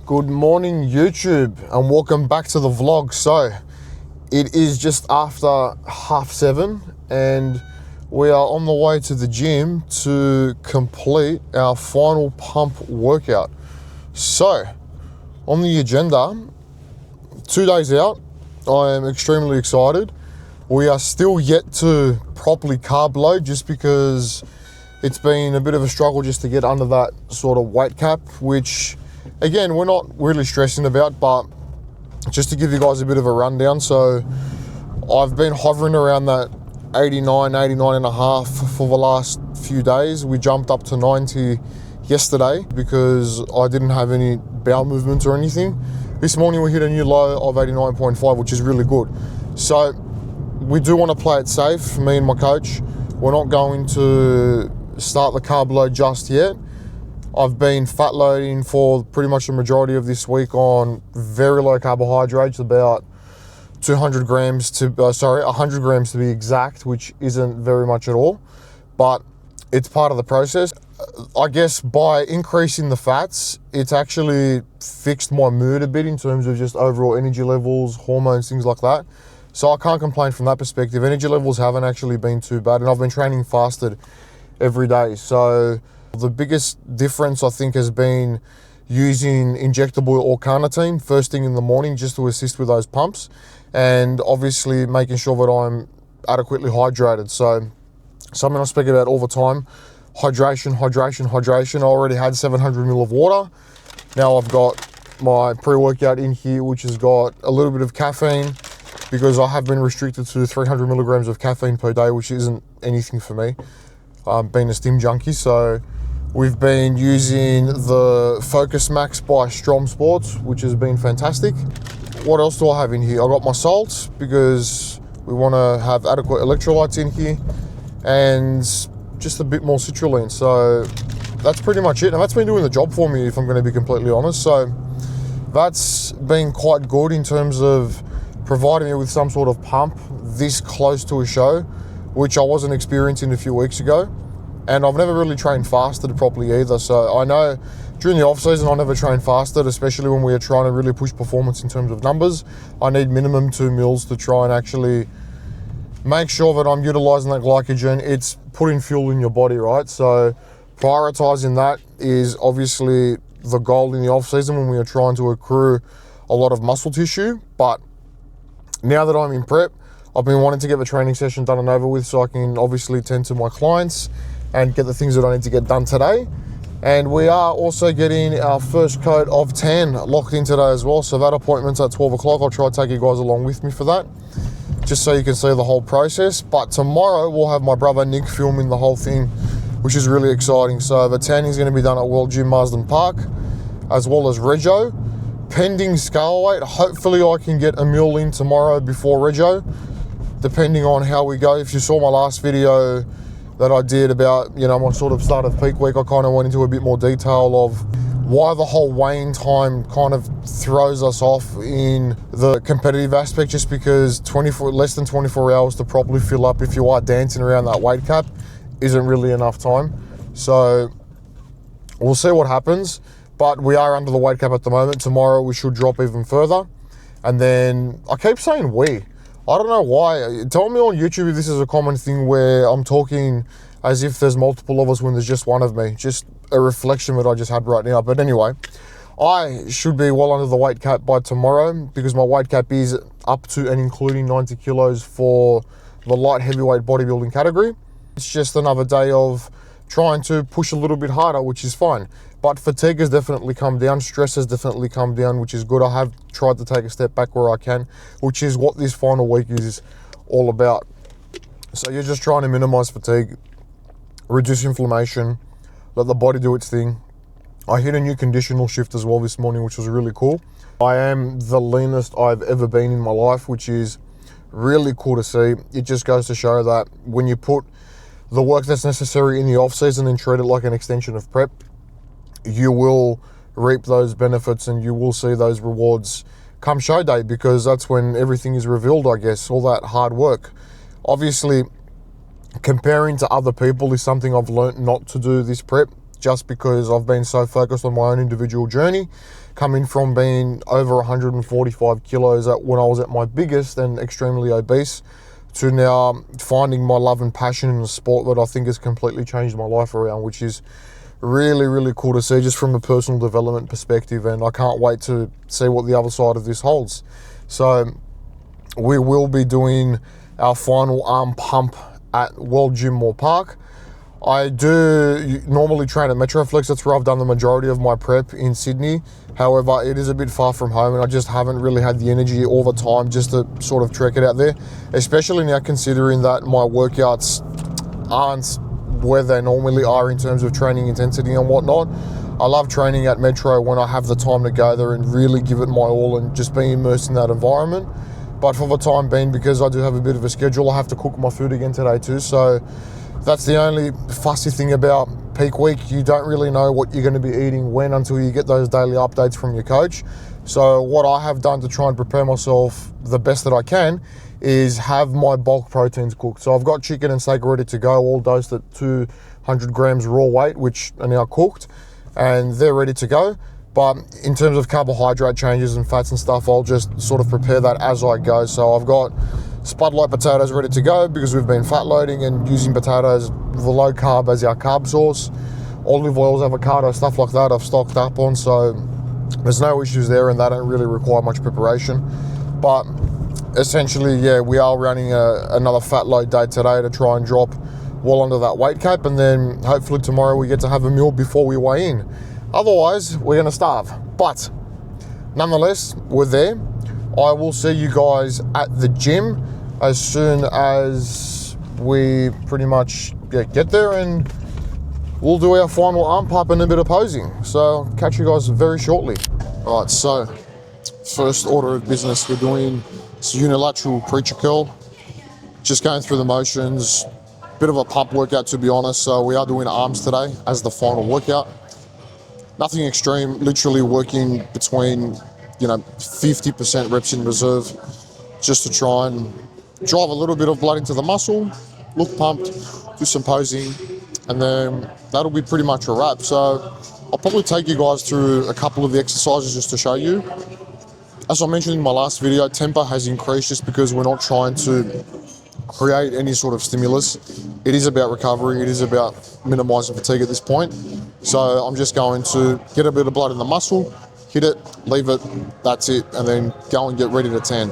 Good morning, YouTube, and welcome back to the vlog. So it is just after 7:30 and we are on the way to the gym to complete our final pump workout. So on the agenda, 2 days out, I am extremely excited. We are still yet to properly carb load just because it's been a bit of a struggle just to get under that sort of weight cap, which again, we're not really stressing about, but just to give you guys a bit of a rundown. So I've been hovering around that 89 and a half for the last few days. We jumped up to 90 yesterday because I didn't have any bowel movements or anything. This morning we hit a new low of 89.5, which is really good. So we do want to play it safe, me and my coach. We're not going to start the carb load just yet. I've been fat loading for pretty much the majority of this week on very low carbohydrates, about 100 grams to be exact, which isn't very much at all, but it's part of the process. I guess by increasing the fats, it's actually fixed my mood a bit in terms of just overall energy levels, hormones, things like that. So I can't complain from that perspective. Energy levels haven't actually been too bad, and I've been training fasted every day. So the biggest difference, I think, has been using injectable L-carnitine first thing in the morning just to assist with those pumps, and obviously making sure that I'm adequately hydrated. So something I speak about all the time, hydration. I already had 700 ml of water. Now I've got my pre-workout in here, which has got a little bit of caffeine because I have been restricted to 300 milligrams of caffeine per day, which isn't anything for me, being a stim junkie. So we've been using the Focus Max by Strom Sports, which has been fantastic. What else do I have in here? I got my salts because we want to have adequate electrolytes in here, and just a bit more citrulline. So that's pretty much it. And that's been doing the job for me, if I'm going to be completely honest. So that's been quite good in terms of providing me with some sort of pump this close to a show, which I wasn't experiencing a few weeks ago. And I've never really trained fasted properly either. So I know during the off season, I never train fasted, especially when we are trying to really push performance in terms of numbers. I need minimum 2 meals to try and actually make sure that I'm utilizing that glycogen. It's putting fuel in your body, right? So prioritizing that is obviously the goal in the off season when we are trying to accrue a lot of muscle tissue. But now that I'm in prep, I've been wanting to get the training session done and over with so I can obviously tend to my clients and get the things that I need to get done today. And we are also getting our first coat of tan locked in today as well. So that appointment's at 12 o'clock. I'll try to take you guys along with me for that, just so you can see the whole process. But tomorrow we'll have my brother Nick filming the whole thing, which is really exciting. So the tanning is going to be done at World Gym Marsden Park, as well as Rego. Pending scale weight, hopefully I can get a meal in tomorrow before Rego, depending on how we go. If you saw my last video that I did about, my sort of start of peak week, I kind of went into a bit more detail of why the whole weighing time kind of throws us off in the competitive aspect, just because less than 24 hours to properly fill up if you are dancing around that weight cap isn't really enough time. So we'll see what happens, but we are under the weight cap at the moment. Tomorrow we should drop even further. And then I keep saying I don't know why. Tell me on YouTube if this is a common thing where I'm talking as if there's multiple of us when there's just one of me. Just a reflection that I just had right now. But anyway, I should be well under the weight cap by tomorrow because my weight cap is up to and including 90 kilos for the light heavyweight bodybuilding category. It's just another day of trying to push a little bit harder, which is fine. But fatigue has definitely come down, stress has definitely come down, which is good. I have tried to take a step back where I can, which is what this final week is all about. So you're just trying to minimize fatigue, reduce inflammation, let the body do its thing. I hit a new conditional shift as well this morning, which was really cool. I am the leanest I've ever been in my life, which is really cool to see. It just goes to show that when you put the work that's necessary in the off season and treat it like an extension of prep, you will reap those benefits and you will see those rewards come show day, because that's when everything is revealed, I guess, all that hard work. Obviously, comparing to other people is something I've learned not to do this prep, just because I've been so focused on my own individual journey, coming from being over 145 kilos when I was at my biggest and extremely obese, to now finding my love and passion in a sport that I think has completely changed my life around, which is really, really cool to see just from a personal development perspective. And I can't wait to see what the other side of this holds. So we will be doing our final arm pump at World Gym Moore Park. I do normally train at Metroflex. That's where I've done the majority of my prep in Sydney. However, it is a bit far from home and I just haven't really had the energy or the time just to sort of trek it out there, especially now considering that my workouts aren't where they normally are in terms of training intensity and whatnot. I love training at Metro when I have the time to go there and really give it my all and just be immersed in that environment. But for the time being, because I do have a bit of a schedule, I have to cook my food again today too. So that's the only fussy thing about peak week. You don't really know what you're going to be eating when until you get those daily updates from your coach. So what I have done to try and prepare myself the best that I can is have my bulk proteins cooked. So I've got chicken and steak ready to go, all dosed at 200 grams raw weight, which are now cooked, and they're ready to go. But in terms of carbohydrate changes and fats and stuff, I'll just sort of prepare that as I go. So I've got spudlight potatoes ready to go because we've been fat loading and using potatoes, the low carb as our carb source. Olive oils, avocado, stuff like that I've stocked up on, so there's no issues there and they don't really require much preparation. But essentially, yeah, we are running another fat load day today to try and drop well under that weight cap, and then hopefully tomorrow we get to have a meal before we weigh in. Otherwise, we're gonna starve. But nonetheless, we're there. I will see you guys at the gym as soon as we pretty much get there, and we'll do our final arm pump and a bit of posing. So I'll catch you guys very shortly. All right, so first order of business, we're doing this unilateral preacher curl. Just going through the motions, bit of a pump workout to be honest. So we are doing arms today as the final workout. Nothing extreme, literally working between 50% reps in reserve, just to try and drive a little bit of blood into the muscle, look pumped, do some posing, and then that'll be pretty much a wrap. So I'll probably take you guys through a couple of the exercises just to show you. As I mentioned in my last video, tempo has increased just because we're not trying to create any sort of stimulus. It is about recovery, it is about minimizing fatigue at this point. So I'm just going to get a bit of blood in the muscle, hit it, leave it, that's it, and then go and get ready to tan.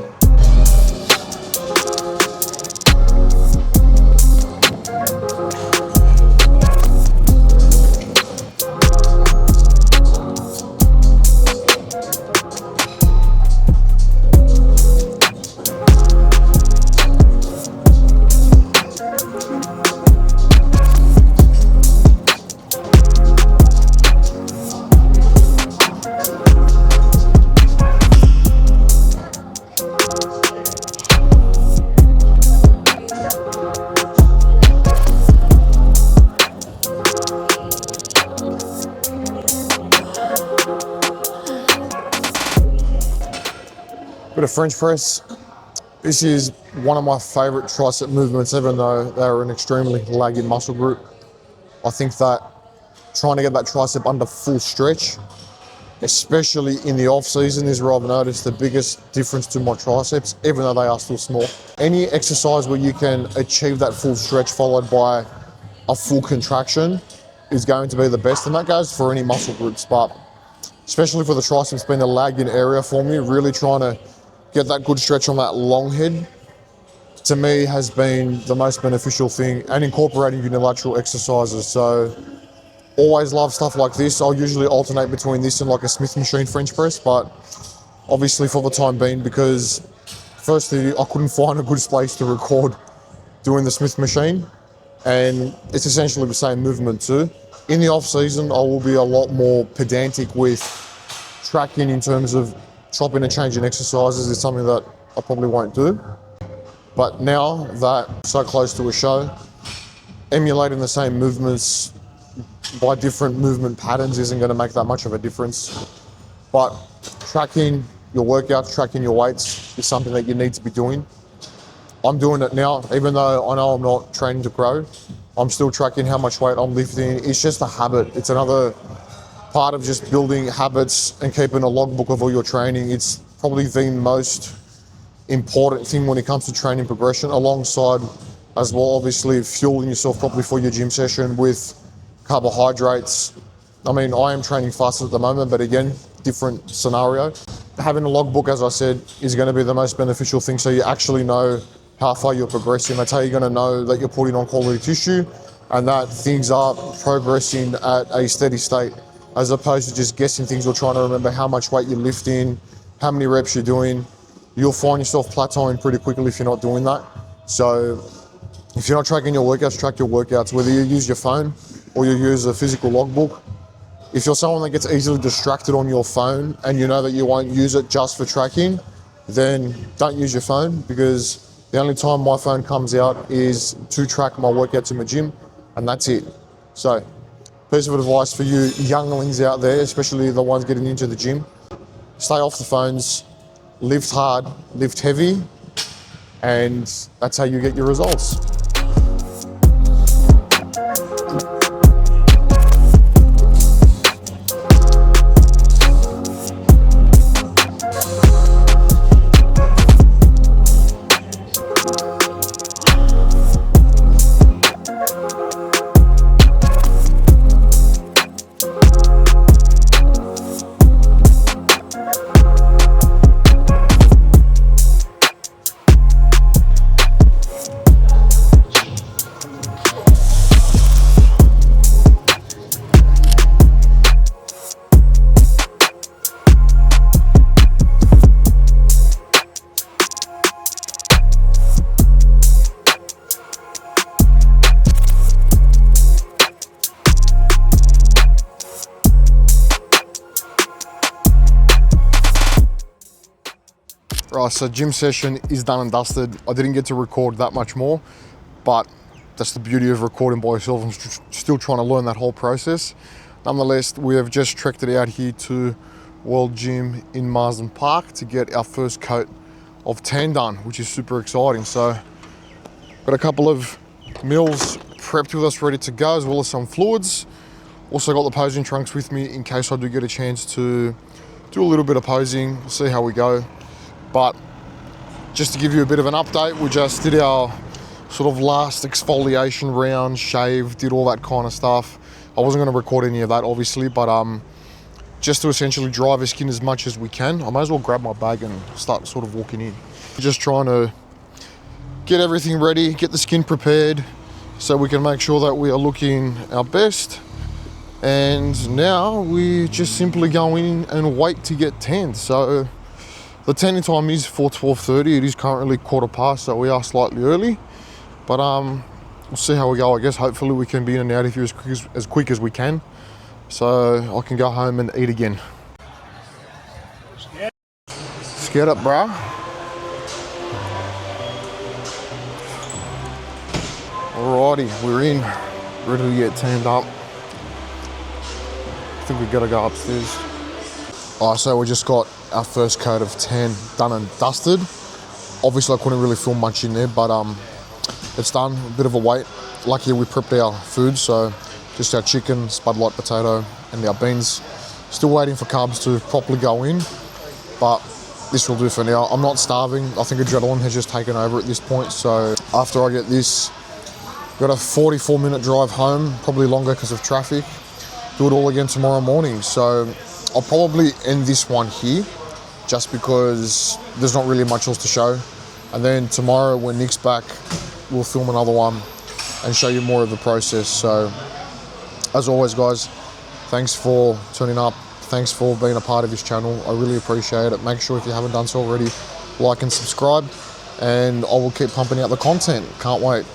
Bit of French press. This is one of my favorite tricep movements, even though they're an extremely lagging muscle group. I think that trying to get that tricep under full stretch, especially in the off season, is where I've noticed the biggest difference to my triceps, even though they are still small. Any exercise where you can achieve that full stretch followed by a full contraction is going to be the best, and that goes for any muscle groups, but especially for the triceps being a lagging area for me, really trying to get that good stretch on that long head, to me, has been the most beneficial thing, and incorporating unilateral exercises. So always love stuff like this. I'll usually alternate between this and like a Smith machine French press, but obviously for the time being, because firstly, I couldn't find a good space to record doing the Smith machine, and it's essentially the same movement too. In the off season, I will be a lot more pedantic with tracking in terms of chopping and changing exercises. Is something that I probably won't do. But now that I'm so close to a show, emulating the same movements by different movement patterns isn't going to make that much of a difference. But tracking your workouts, tracking your weights is something that you need to be doing. I'm doing it now, even though I know I'm not training to grow. I'm still tracking how much weight I'm lifting. It's just a habit. It's another part of just building habits and keeping a logbook of all your training. It's probably the most important thing when it comes to training progression, alongside as well, obviously, fueling yourself properly for your gym session with carbohydrates. I mean, I am training fasted at the moment, but again, different scenario. Having a logbook, as I said, is going to be the most beneficial thing, so you actually know how far you're progressing. That's how you're going to know that you're putting on quality tissue and that things are progressing at a steady state, as opposed to just guessing things or trying to remember how much weight you're lifting, how many reps you're doing. You'll find yourself plateauing pretty quickly if you're not doing that. So if you're not tracking your workouts, track your workouts, whether you use your phone or you use a physical logbook. If you're someone that gets easily distracted on your phone and you know that you won't use it just for tracking, then don't use your phone, because the only time my phone comes out is to track my workouts in my gym, and that's it. So, piece of advice for you younglings out there, especially the ones getting into the gym: stay off the phones, lift hard, lift heavy, and that's how you get your results. Right, so gym session is done and dusted. I didn't get to record that much more, but that's the beauty of recording by yourself. I'm still trying to learn that whole process. Nonetheless, we have just trekked it out here to World Gym in Marsden Park to get our first coat of tan done, which is super exciting. So got a couple of meals prepped with us ready to go, as well as some fluids. Also got the posing trunks with me in case I do get a chance to do a little bit of posing, see how we go. But just to give you a bit of an update, we just did our sort of last exfoliation round, shave, did all that kind of stuff. I wasn't going to record any of that, obviously, but just to essentially dry the skin as much as we can. I might as well grab my bag and start sort of walking in. Just trying to get everything ready, get the skin prepared so we can make sure that we are looking our best. And now we just simply go in and wait to get tanned. So the tanning time is for 12:30. It is currently 1:15, so we are slightly early. But we'll see how we go, I guess. Hopefully we can be in and out of here as quick as we can, so I can go home and eat again. Scared up, bruh. Alrighty, we're in, ready to get tanned up. I think we gotta go upstairs. Alright, so we just got our first coat of tan done and dusted. Obviously I couldn't really film much in there, but it's done. A bit of a wait. Luckily we prepped our food, so just our chicken, spud light potato, and our beans. Still waiting for carbs to properly go in, but this will do for now. I'm not starving. I think adrenaline has just taken over at this point, so after I get this, got a 44-minute drive home, probably longer because of traffic. Do it all again tomorrow morning. So I'll probably end this one here, just because there's not really much else to show. And then tomorrow when Nick's back, we'll film another one and show you more of the process. So as always, guys, thanks for tuning up. Thanks for being a part of this channel. I really appreciate it. Make sure if you haven't done so already, like and subscribe, and I will keep pumping out the content. Can't wait.